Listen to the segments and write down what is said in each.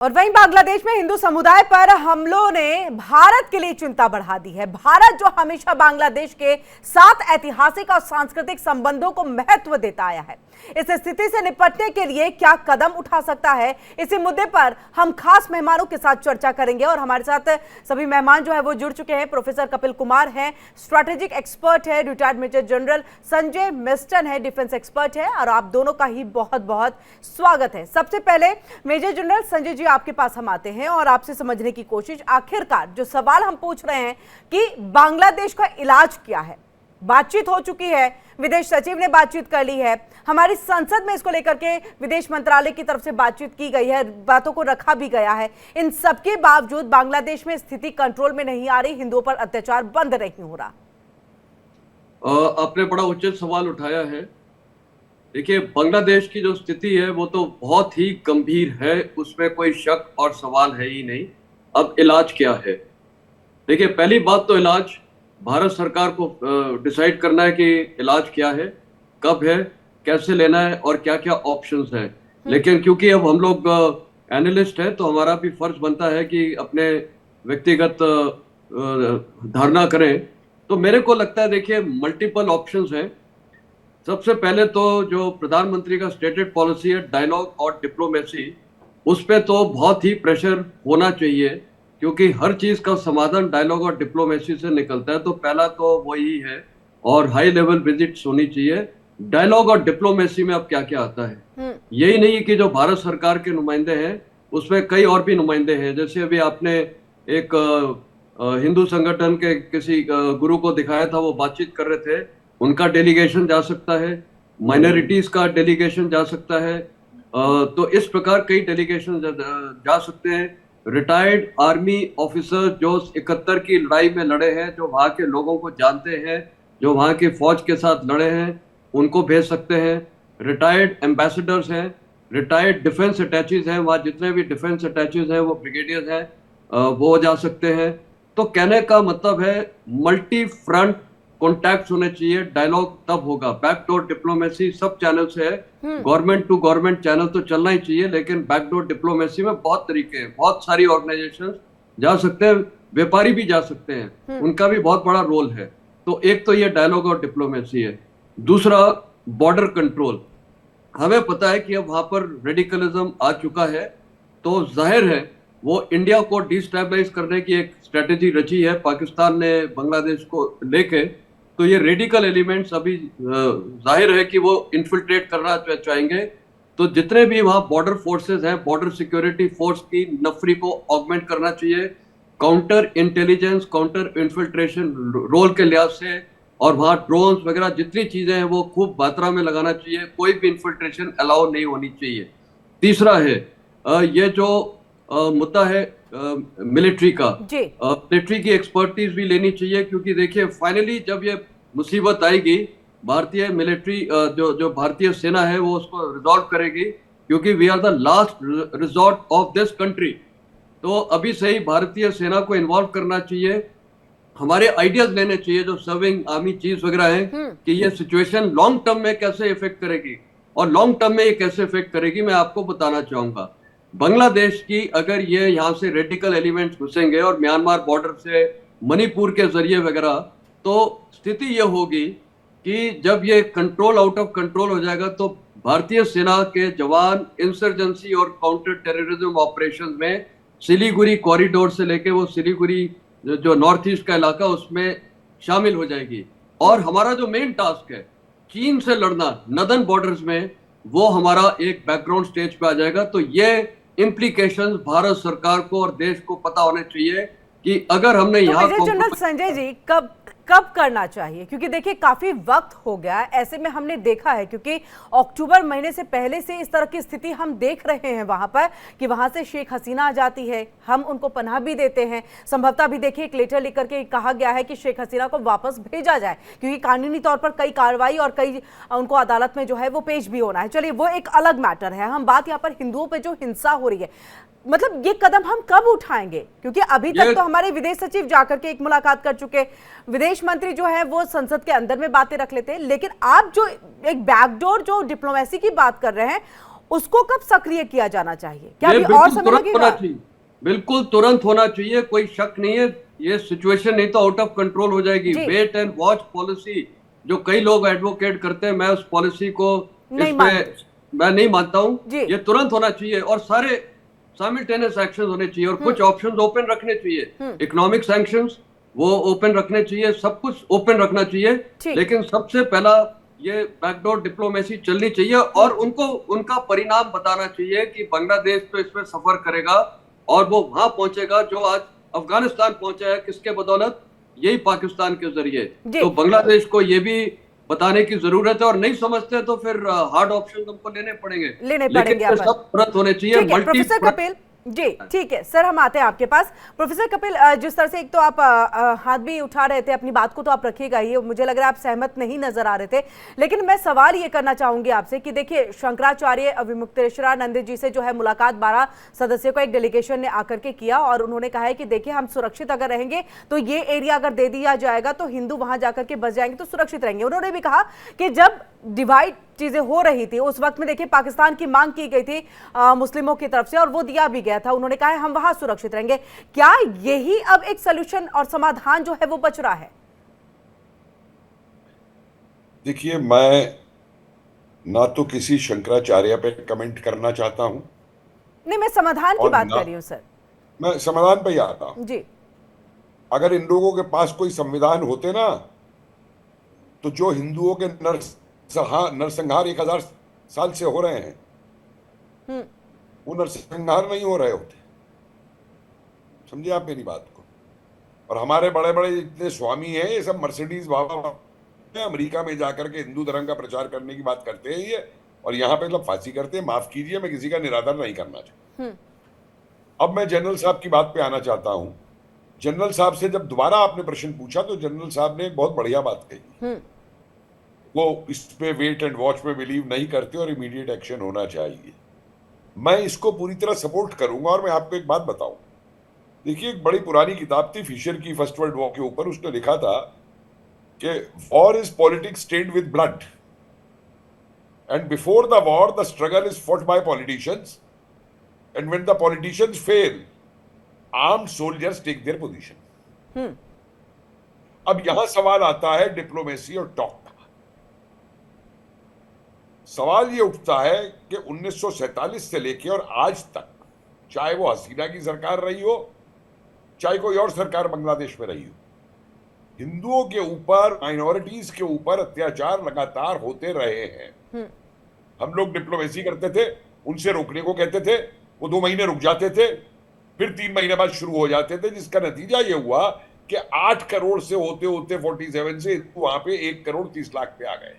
और वहीं बांग्लादेश में हिंदू समुदाय पर हमलों ने भारत के लिए चिंता बढ़ा दी है। भारत जो हमेशा बांग्लादेश के साथ ऐतिहासिक और सांस्कृतिक संबंधों को महत्व देता आया है, इस स्थिति से निपटने के लिए क्या कदम उठा सकता है, इसी मुद्दे पर हम खास मेहमानों के साथ चर्चा करेंगे। और हमारे साथ सभी मेहमान जो है वो जुड़ चुके हैं। प्रोफेसर कपिल कुमार हैं, स्ट्रैटेजिक एक्सपर्ट है, retired major general Sanjay Meston है, डिफेंस एक्सपर्ट है, और आप दोनों का ही बहुत बहुत स्वागत है। सबसे पहले मेजर जनरल संजय जी, आपके पास हम आते हैं और आपसे समझने की कोशिश, आखिरकार जो सवाल हम पूछ रहे हैं कि बांग्लादेश का इलाज क्या है। बातचीत हो चुकी है, विदेश सचिव ने बातचीत कर ली है, हमारी संसद में इसको लेकर के विदेश मंत्रालय की तरफ से बातचीत की गई है, बातों को रखा भी गया है। इन सबके बावजूद बांग्लादेश में स्थिति कंट्रोल में नहीं आ रही, हिंदुओं पर अत्याचार बंद नहीं हो रहा। आपने बड़ा उचित सवाल उठाया है। देखिए, बांग्लादेश की जो स्थिति है वो तो बहुत ही गंभीर है, उसमें कोई शक और सवाल है ही नहीं। अब इलाज क्या है? देखिए, पहली बात तो इलाज भारत सरकार को डिसाइड करना है कि इलाज क्या है, कब है, कैसे लेना है और क्या क्या ऑप्शंस हैं। लेकिन क्योंकि अब हम लोग एनालिस्ट हैं तो हमारा भी फर्ज बनता है कि अपने व्यक्तिगत धारणा करें। तो मेरे को लगता है, देखिए, मल्टीपल ऑप्शंस हैं। सबसे पहले तो जो प्रधानमंत्री का स्टेटेड पॉलिसी है डायलॉग और डिप्लोमेसी, उस पर तो बहुत ही प्रेशर होना चाहिए, क्योंकि हर चीज का समाधान डायलॉग और डिप्लोमेसी से निकलता है। तो पहला तो वही है, और हाई लेवल विजिट्स होनी चाहिए। डायलॉग और डिप्लोमेसी में अब क्या क्या आता है, यही नहीं कि जो भारत सरकार के नुमाइंदे हैं उसमें कई और भी नुमाइंदे हैं। जैसे अभी आपने एक हिंदू संगठन के किसी गुरु को दिखाया था, वो बातचीत कर रहे थे, उनका डेलीगेशन जा सकता है, माइनॉरिटीज का डेलीगेशन जा सकता है। तो इस प्रकार कई डेलीगेशन जा सकते हैं। रिटायर्ड आर्मी ऑफिसर जो 71 की लड़ाई में लड़े हैं, जो वहाँ के लोगों को जानते हैं, जो वहाँ की फौज के साथ लड़े हैं, उनको भेज सकते हैं। रिटायर्ड एम्बेसडर्स हैं, रिटायर्ड डिफेंस अटैचीज हैं, वहाँ जितने भी डिफेंस अटैचीज हैं वो ब्रिगेडियर्स हैं, वो जा सकते हैं। तो कहने का मतलब है मल्टी फ्रंट कॉन्टैक्ट होने चाहिए। डायलॉग तब होगा, बैकडोर डिप्लोमेसी सब चैनल से है, गवर्नमेंट टू गवर्नमेंट चैनल तो चलना ही चाहिए, लेकिन बैकडोर डिप्लोमेसी में बहुत तरीके हैं, बहुत सारी ऑर्गेनाइजेशंस जा सकते हैं, व्यापारी भी जा सकते हैं, उनका भी बहुत बड़ा रोल है। तो एक तो ये डायलॉग और डिप्लोमेसी है। दूसरा, बॉर्डर कंट्रोल। हमें पता है कि अब वहां पर रेडिकलिज्म आ चुका है, तो जाहिर है वो इंडिया को डिस्टेबलाइज करने की एक स्ट्रेटेजी रची है पाकिस्तान ने बांग्लादेश को लेके। तो ये रेडिकल एलिमेंट्स अभी जाहिर है कि वो इन्फिल्ट्रेट करना चाहेंगे। तो जितने भी वहाँ बॉर्डर फोर्सेस हैं, बॉर्डर सिक्योरिटी फोर्स की नफरी को ऑगमेंट करना चाहिए, counter intelligence, counter infiltration role के लिहाज से, और वहाँ ड्रोन्स वगैरह जितनी चीजें हैं वो खूब मात्रा में लगाना चाहिए। कोई भी इन्फिल्ट्रेशन अलाउ नहीं होनी चाहिए। तीसरा है ये जो मुद्दा है मिलिट्री का, मिलिट्री की एक्सपर्टीज भी लेनी चाहिए, क्योंकि देखिए फाइनली जब ये मुसीबत आएगी, भारतीय मिलिट्री जो भारतीय सेना है वो उसको रिजॉल्व करेगी, क्योंकि we are the last resort of this country. तो अभी से ही भारतीय सेना को इन्वॉल्व करना चाहिए, हमारे आइडियाज लेने चाहिए जो सर्विंग आर्मी चीफ वगैरह हैं, कि ये सिचुएशन लॉन्ग टर्म में कैसे इफेक्ट करेगी, और लॉन्ग टर्म में ये कैसे इफेक्ट करेगी मैं आपको बताना चाहूंगा। बांग्लादेश की अगर ये यहाँ से रेडिकल एलिमेंट्स घुसेंगे और म्यांमार बॉर्डर से मणिपुर के जरिए वगैरह, तो स्थिति ये होगी कि जब ये कंट्रोल आउट ऑफ कंट्रोल हो जाएगा तो भारतीय सेना के जवान इंसर्जेंसी और काउंटर टेररिज्म ऑपरेशन में सिलीगुड़ी कॉरिडोर से लेके वो सिलीगुड़ी जो नॉर्थ ईस्ट का इलाका उसमें शामिल हो जाएगी। और हमारा जो मेन टास्क है चीन से लड़ना नदन बॉर्डर्स में, वो हमारा एक बैकग्राउंड स्टेज पे आ जाएगा। तो ये इम्प्लीकेशंस भारत सरकार को और देश को पता होने चाहिए कि अगर हमने यहाँ जनरल संजय जी कब करना चाहिए, क्योंकि देखिए काफी वक्त हो गया, ऐसे में हमने देखा है, क्योंकि अक्टूबर महीने से पहले से इस तरह की स्थिति हम देख रहे हैं वहां पर, कि वहां से शेख हसीना आ जाती है, हम उनको पनाह भी देते हैं, संभवतः भी देखिए एक लेटर लेकर के कहा गया है कि शेख हसीना को वापस भेजा जाए, क्योंकि कानूनी तौर पर कई कार्रवाई और कई उनको अदालत में जो है वो पेश भी होना है। चलिए वो एक अलग मैटर है, हम बात यहाँ पर हिंदुओं पर जो हिंसा हो रही है, मतलब ये कदम हम कब उठाएंगे, क्योंकि अभी तक तो हमारे विदेश सचिव जाकर के एक मुलाकात कर चुके, विदेश मंत्री जो है वो संसद के अंदर में बातें रख लेते हैं, लेकिन आप जो एक बैकडोर जो डिप्लोमेसी की बात कर रहे हैं उसको कब सक्रिय किया जाना चाहिए? क्या ये अभी और बिल्कुल समय तुरंत होना लगेगा? चाहिए, बिल्कुल तुरंत होना चाहिए, कोई शक नहीं है। ये सिचुएशन नहीं तो आउट ऑफ कंट्रोल हो जाएगी। जी, वेट एंड वॉच पॉलिसी जो कई लोग एडवोकेट करते हैं, मैं उस पॉलिसी को नहीं इसमें मानते। मैं नहीं मानता हूं। जी। ये तुरंत होना चाहिए और सारे साइमल्टेनियस एक्शन होने चाहिए और कुछ ऑप्शंस ओपन रखने चाहिए। इकोनॉमिक सैंक्शंस वो ओपन रखने चाहिए, सब कुछ ओपन रखना चाहिए। ठीक। लेकिन सबसे पहला ये बैकडोर डिप्लोमेसी चलनी चाहिए और उनको उनका परिणाम बताना चाहिए कि बांग्लादेश तो इसमें सफर करेगा और वो वहां पहुंचेगा जो आज अफगानिस्तान पहुंचा है, किसके बदौलत? यही पाकिस्तान के जरिए। जी। तो बांग्लादेश को ये भी बताने की जरूरत है और नहीं समझते तो फिर हार्ड ऑप्शन हमको लेने पड़ेंगे। लेने लेकिन पड़ेंगे ये अपन। सब तुरंत होने चाहिए। ठीक है मल्टी प्रोफेसर कपिल जी, ठीक है सर, हम आते हैं आपके पास। प्रोफेसर कपिल, जिस तरह से एक तो आप हाथ भी उठा रहे थे, अपनी बात को तो आप रखिएगा ही, मुझे लग रहा है आप सहमत नहीं नजर आ रहे थे, लेकिन मैं सवाल ये करना चाहूंगी आपसे कि देखिए शंकराचार्य विमुक्तेश्वरानंद जी से जो है मुलाकात 12 सदस्यों का एक डेलीगेशन ने आकर के किया और उन्होंने कहा है कि देखिए हम सुरक्षित अगर रहेंगे तो ये एरिया अगर दे दिया जाएगा तो हिंदू वहां जाकर के बस जाएंगे तो सुरक्षित रहेंगे। उन्होंने भी कहा कि जब डिवाइड चीजें हो रही थी उस वक्त में देखिए पाकिस्तान की मांग की गई थी मुस्लिमों की तरफ से और वो दिया भी गया था। उन्होंने कहा है हम वहां सुरक्षित रहेंगे। क्या यही अब एक सॉल्यूशन और समाधान जो है वो बच रहा है? देखिए, मैं ना तो किसी शंकराचार्य पे कमेंट करना चाहता हूं नहीं, मैं समाधान की और बात ना कर रही हूं सर। मैं समाधान पे ही आता हूं। जी। अगर इन लोगों के पास कोई संविधान होते ना, तो जो हिंदुओं के नरसंहार 1000 साल से हो रहे हैं वो नरसंहार नहीं हो रहे होते। समझिए आप मेरी बात को। और हमारे बड़े बड़े जितने स्वामी हैं ये सब मर्सिडीज बाबा अमेरिका में जाकर के हिंदू धर्म का प्रचार करने की बात करते हैं ये, और यहाँ पे मतलब फांसी करते हैं। माफ कीजिए, मैं किसी का निरादर नहीं करना चाहता। अब मैं जनरल साहब की बात पे आना चाहता हूं। जनरल साहब से जब दोबारा आपने प्रश्न पूछा तो जनरल साहब ने एक बहुत बढ़िया बात कही। वो इस पे वेट एंड वॉच पे बिलीव नहीं करते और इमीडिएट एक्शन होना चाहिए। मैं इसको पूरी तरह सपोर्ट करूंगा। और मैं आपको एक बात बताऊं, देखिए एक बड़ी पुरानी किताब थी फिशर की, फर्स्ट वर्ल्ड वॉर के ऊपर। उसने लिखा था कि war is politics stained with blood and before the war the struggle is fought by politicians and when the politicians fail armed soldiers take their position. अब यहां सवाल आता है डिप्लोमेसी और टॉक का। सवाल ये उठता है कि 1947 से लेके और आज तक, चाहे वो हसीना की सरकार रही हो, चाहे कोई और सरकार बांग्लादेश में रही हो, हिंदुओं के ऊपर, माइनॉरिटीज के ऊपर अत्याचार लगातार होते रहे हैं। हम लोग डिप्लोमेसी करते थे, उनसे रोकने को कहते थे, वो 2 महीने रुक जाते थे, फिर 3 महीने बाद शुरू हो जाते थे, जिसका नतीजा ये हुआ कि 8 करोड़ से होते होते 47 से वहां पे 1 करोड़ 30 लाख पे आ गए।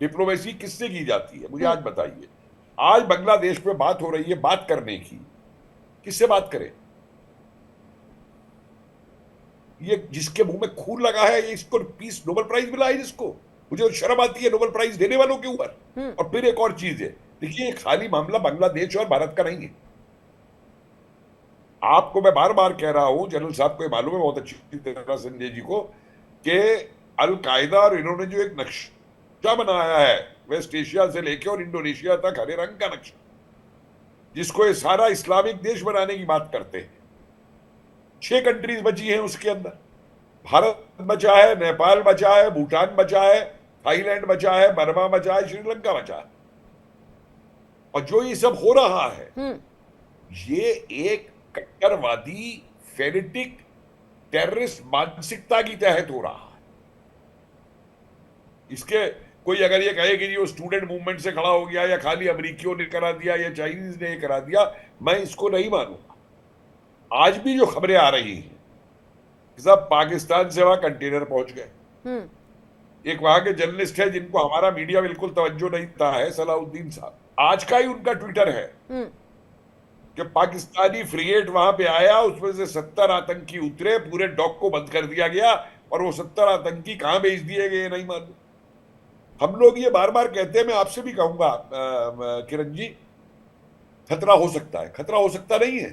डिप्लोमेसी किससे की जाती है मुझे आज बताइए। आज बांग्लादेश में बात हो रही है बात करने की, किससे बात करें? ये जिसके मुंह में खून लगा है, ये इसको पीस नोबेल प्राइज मिला है जिसको, मुझे शर्म आती है नोबेल प्राइज देने वालों के ऊपर। और फिर एक और चीज है, देखिए खाली मामला बांग्लादेश और भारत का नहीं है। आपको मैं बार बार कह रहा हूं, जनरल साहब को मालूम है बहुत अच्छी तरह, संजय जी को, कि अल-कायदा और इन्होंने जो एक नक्शा बनाया है वेस्ट एशिया से लेकर और इंडोनेशिया तक, हरे रंग का नक्शा, जिसको ये सारा इस्लामिक देश बनाने की बात करते हैं। 6 कंट्रीज बची हैं उसके अंदर। भारत बचा है, नेपाल बचा है, भूटान बचा है, थाईलैंड बचा है, बर्मा बचा है, श्रीलंका बचा है। और जो ये सब हो रहा है ये एक कट्टरवादी फेनेटिक टेररिस्ट मानसिकता की तहत हो रहा है। इसके कोई अगर ये कहे कि ये स्टूडेंट मूवमेंट से खड़ा हो गया या खाली अमेरिकियों ने करा दिया या चाइनीज ने करा दिया, मैं इसको नहीं मानूंगा। आज भी जो खबरें आ रही हैं, सब पाकिस्तान से वहां कंटेनर पहुंच गए। एक वहां के जर्नलिस्ट है जिनको हमारा मीडिया बिल्कुल तवज्जो नहीं देता है, सलाउद्दीन साहब, आज का ही उनका ट्विटर है कि पाकिस्तानी फ्रिगेट वहां पे आया, उसमें से 70 आतंकी उतरे, पूरे डॉक को बंद कर दिया गया और वो 70 आतंकी कहां भेज दिए गए नहीं मालूम। हम लोग ये बार बार कहते हैं, मैं आपसे भी कहूंगा किरण जी, खतरा हो सकता है, खतरा हो सकता नहीं है,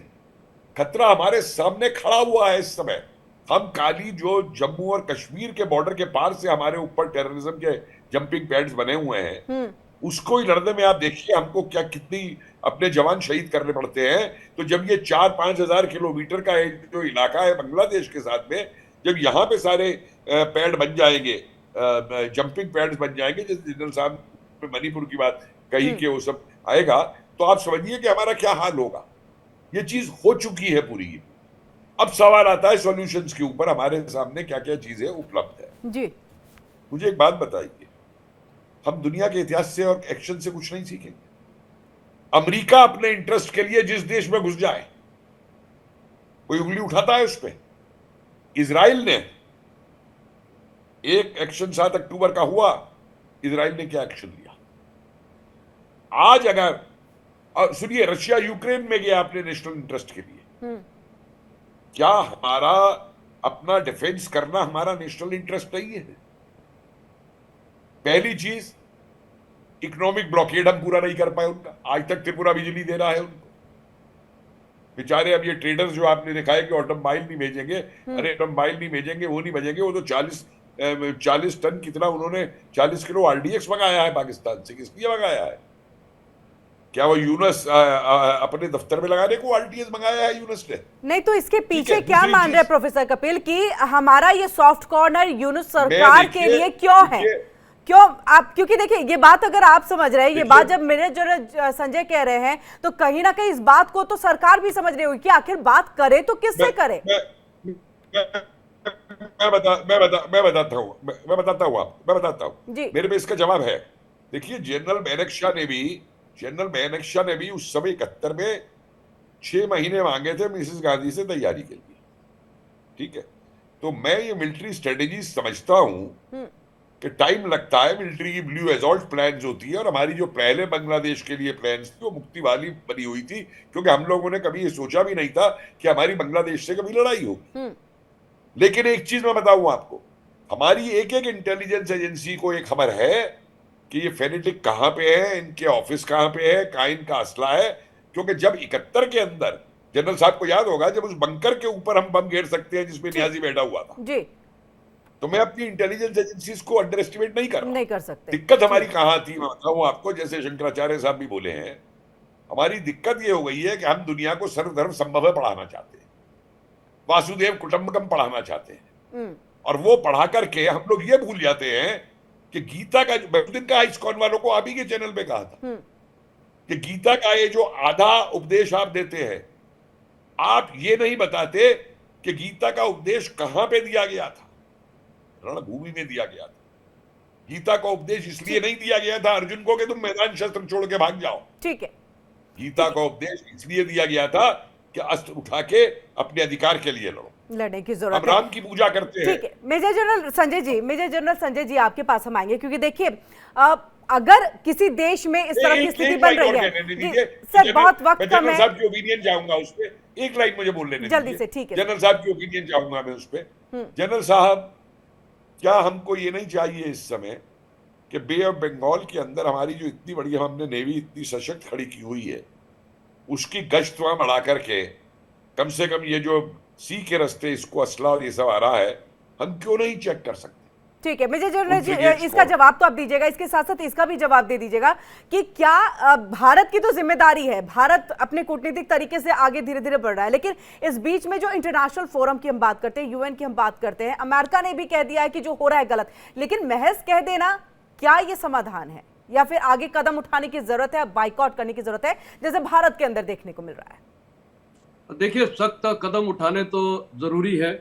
खतरा हमारे सामने खड़ा हुआ है इस समय। हम काली जो जम्मू और कश्मीर के बॉर्डर के पार से हमारे ऊपर टेररिज्म के जंपिंग पैड्स बने हुए हैं, उसको ही लड़ने में आप देखिए हमको क्या कितनी अपने जवान शहीद करने पड़ते हैं। तो जब ये 4-5 हजार किलोमीटर का जो इलाका है बांग्लादेश के साथ में, जब यहाँ पे सारे पैड बन जाएंगे, जंपिंग पैड्स बन जाएंगे, जैसे जनरल साहब ने मणिपुर की बात कही कि वो सब आएगा, तो आप समझिए कि हमारा क्या हाल होगा। ये चीज हो चुकी है पूरी। अब सवाल आता है सॉल्यूशंस के ऊपर, हमारे सामने क्या क्या चीजें उपलब्ध है जी। मुझे एक बात बताइए, हम दुनिया के इतिहास से और एक्शन से कुछ नहीं सीखेंगे? अमेरिका अपने इंटरेस्ट के लिए जिस देश में घुस जाए कोई उंगली उठाता है उस पर? इजराइल ने एक एक्शन 7 अक्टूबर का हुआ, इजराइल ने क्या एक्शन लिया? आज अगर सुनिए, रशिया यूक्रेन में गया अपने नेशनल इंटरेस्ट के लिए, क्या हमारा अपना डिफेंस करना हमारा नेशनल इंटरेस्ट नहीं है? पहली चीज, इकोनॉमिक ब्लॉकेड हम पूरा नहीं कर पाए उनका। आज तक त्रिपुरा बिजली दे रहा है उनको, बेचारे। अब ये ट्रेडर्स जो आपने देखा है कि ऑटोमोबाइल नहीं भेजेंगे, अरे ऑटोमोबाइल नहीं भेजेंगे, वो नहीं भेजेंगे, वो तो 40 टन कितना उन्होंने 40 किलो आरडीएक्स मंगाया है पाकिस्तान से। किस लिए मंगाया है? क्या वो यूनस अपने दफ्तर में लगाने को आरडीएक्स मंगाया है यूनस ने? नहीं, तो इसके पीछे क्या मान रहे हैं प्रोफेसर कपिल कि हमारा ये सॉफ्ट कॉर्नर यूनुस सरकार के लिए क्यों है? क्यों आप, क्योंकि देखिए ये बात अगर आप समझ रहे हैं, ये बात जब मेरे जो संजय कह रहे हैं, तो कहीं ना कहीं इस बात को तो सरकार भी समझ रही होगी कि आखिर बात करे तो किससे करे। मैं बताता हूँ मेरे पे इसका जवाब है। देखिए, जनरल मैनेक्शा ने भी उस समय 71 में 6 महीने मांगे थे मिसेस गांधी से तैयारी के लिए, ठीक है? तो मैं ये मिलिट्री स्ट्रेटेजी समझता हूं कि टाइम लगता है। मिलिट्री की ब्लू एजॉल्ट प्लान्स होती है, और हमारी जो पहले बांग्लादेश के लिए प्लान्स थी वो मुक्ति वाली बनी हुई थी, क्योंकि हम लोगों ने कभी ये सोचा भी नहीं था कि हमारी बांग्लादेश से कभी लड़ाई होगी। लेकिन एक चीज मैं बताऊं आपको, हमारी एक एक इंटेलिजेंस एजेंसी को एक खबर है कि ये फेनेटिक कहां पे है, इनके ऑफिस कहां पे है, कहां इनका असला है। क्योंकि जब 71 के अंदर, जनरल साहब को याद होगा, जब उस बंकर के ऊपर हम बम घेर सकते हैं जिसमें नियाजी बैठा हुआ था जी, तो मैं अपनी इंटेलिजेंस एजेंसीज को अंडर एस्टिमेट नहीं कर रहा। नहीं कर सकते। दिक्कत हमारी कहां थी मैं बताऊं आपको, जैसे शंकराचार्य साहब भी बोले हैं, हमारी दिक्कत ये हो गई है कि हम दुनिया को सर्वधर्म संभव पढ़ाना चाहते हैं, वासुदेव कुटुंबकम पढ़ाना चाहते हैं, और वो पढ़ा करके हम लोग ये भूल जाते हैं कि गीता का, दिन का इस्कॉन वालों को आप ही के चैनल पे कहा था कि गीता का ये जो आधा उपदेश आप देते हैं, आप ये नहीं बताते कि गीता का उपदेश कहां पे दिया गया था। रणभूमि में दिया गया था। गीता का उपदेश इसलिए नहीं दिया गया था अर्जुन को कि तुम मैदान शस्त्र छोड़ के भाग जाओ, ठीक है। गीता का उपदेश इसलिए दिया गया था कि अस्त्र उठा के अपने अधिकार के लिए लड़ो, लड़ने की जरूरत हम राम की पूजा करते हैं। ठीक है। मेजर जनरल संजय जी आपके पास हम आएंगे, क्योंकि देखिए अगर किसी देश में इस तरह की स्थिति बन रही है, सर बहुत वक्त कम है, जनरल साहब की ओपिनियन चाहूंगा उस पे, एक लाइन मुझे बोल लेने जल्दी से, ठीक है। जनरल साहब की ओपिनियन चाहूंगा मैं उस पे। जनरल साहब, क्या हमको ये नहीं चाहिए इस समय कि बे ऑफ बंगाल के अंदर हमारी जो इतनी बड़ी, हमने नेवी इतनी सशक्त खड़ी की हुई है, उसकी गश्त वहां बढ़ा करके कम से कम ये जो सी के रास्ते इसको असला और ये सब आ रहा है, हम क्यों नहीं चेक कर सकते? ठीक है मेजर जनरल जी, इसका जवाब तो आप दीजिएगा, इसके साथ साथ इसका भी जवाब दे दीजिएगा कि क्या भारत की तो जिम्मेदारी है, भारत अपने कूटनीतिक तरीके से आगे धीरे धीरे बढ़ रहा है, लेकिन इस बीच में जो इंटरनेशनल फोरम की हम बात करते हैं, यूएन की हम बात करते हैं, अमेरिका ने भी कह दिया है कि जो हो रहा है गलत, लेकिन महज कह देना क्या ये समाधान है, या फिर आगे कदम उठाने की जरूरत है, बाइकआउट करने की जरूरत है, जैसे भारत के अंदर देखने को मिल रहा है? देखिए, सख्त कदम उठाने तो जरूरी है,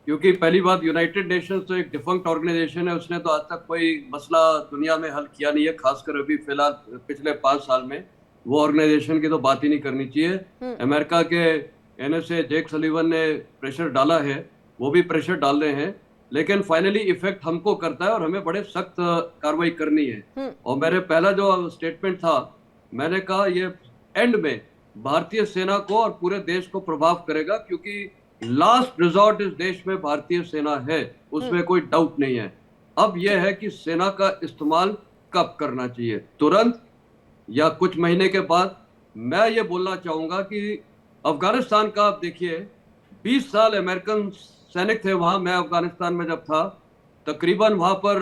क्योंकि पहली बात, यूनाइटेड नेशंस तो एक डिफंक्ट ऑर्गेनाइजेशन है, उसने तो आज तक कोई मसला दुनिया में हल किया नहीं है, खासकर अभी फिलहाल पिछले 5 साल में। वो ऑर्गेनाइजेशन की तो बात ही नहीं करनी चाहिए। अमेरिका के एनएसए जैक सलीवन ने प्रेशर डाला है, वो भी प्रेशर डाल रहे हैं, लेकिन फाइनली इफेक्ट हमको करता है और हमें बड़े सख्त कार्रवाई करनी है। और मेरे पहला जो स्टेटमेंट था, मैंने कहा ये एंड में भारतीय सेना को और पूरे देश को प्रभाव करेगा, क्योंकि लास्ट रिजॉर्ट इस देश में भारतीय सेना है, उसमें कोई डाउट नहीं है। अब यह है कि सेना का इस्तेमाल कब करना चाहिए, तुरंत या कुछ महीने के बाद। मैं ये बोलना चाहूंगा कि अफगानिस्तान का आप देखिए, 20 साल अमेरिकन सैनिक थे वहां। मैं अफगानिस्तान में जब था, तकरीबन वहां पर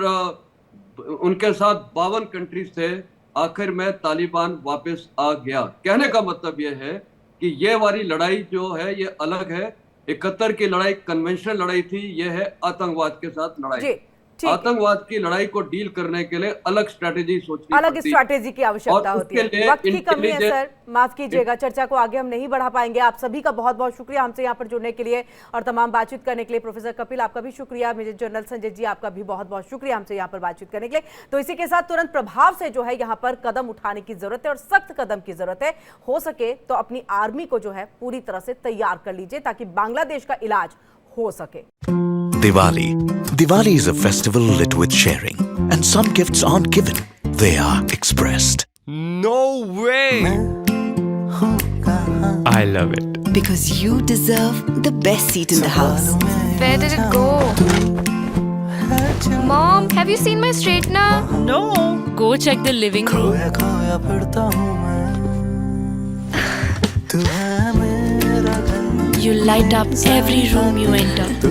उनके साथ 52 कंट्रीज थे, आखिर में तालिबान वापस आ गया। कहने का मतलब यह है कि ये वाली लड़ाई जो है ये अलग है। 71 की लड़ाई कन्वेंशनल लड़ाई थी, ये है आतंकवाद के साथ जी, लड़ाई। ठीक है। आतंकवाद की लड़ाई को डील करने के लिए अलग स्ट्रेटेजी सोचनी अलग पड़ती है। स्ट्रैटेजी की आवश्यकता और होती है। उसके लिए वक्त की कमी है इंटेलिजेंस- सर, माफ कीजिएगा, चर्चा को आगे हम नहीं बढ़ा पाएंगे। आप सभी का बहुत बहुत शुक्रिया हमसे यहाँ पर जुड़ने के लिए और तमाम बातचीत करने के लिए। प्रोफेसर कपिल आपका भी शुक्रिया, मेजर जनरल संजय जी आपका भी बहुत बहुत शुक्रिया हमसे यहाँ पर बातचीत करने के लिए। तो इसी के साथ तुरंत प्रभाव से जो है यहाँ पर कदम उठाने की जरूरत है और सख्त कदम की जरूरत है। हो सके तो अपनी आर्मी को जो है पूरी तरह से तैयार कर लीजिए ताकि बांग्लादेश का इलाज हो सके। Diwali. Diwali is a festival lit with sharing. And some gifts aren't given, they are expressed. No way! I love it. Because you deserve the best seat in the house. Where did it go? Mom, have you seen my straightener? No. Go check the living room. You light up every room you enter.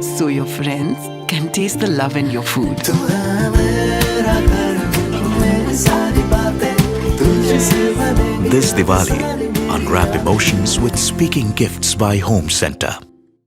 So your friends can taste the love in your food. This Diwali, unwrap emotions with Speaking Gifts by Home Center.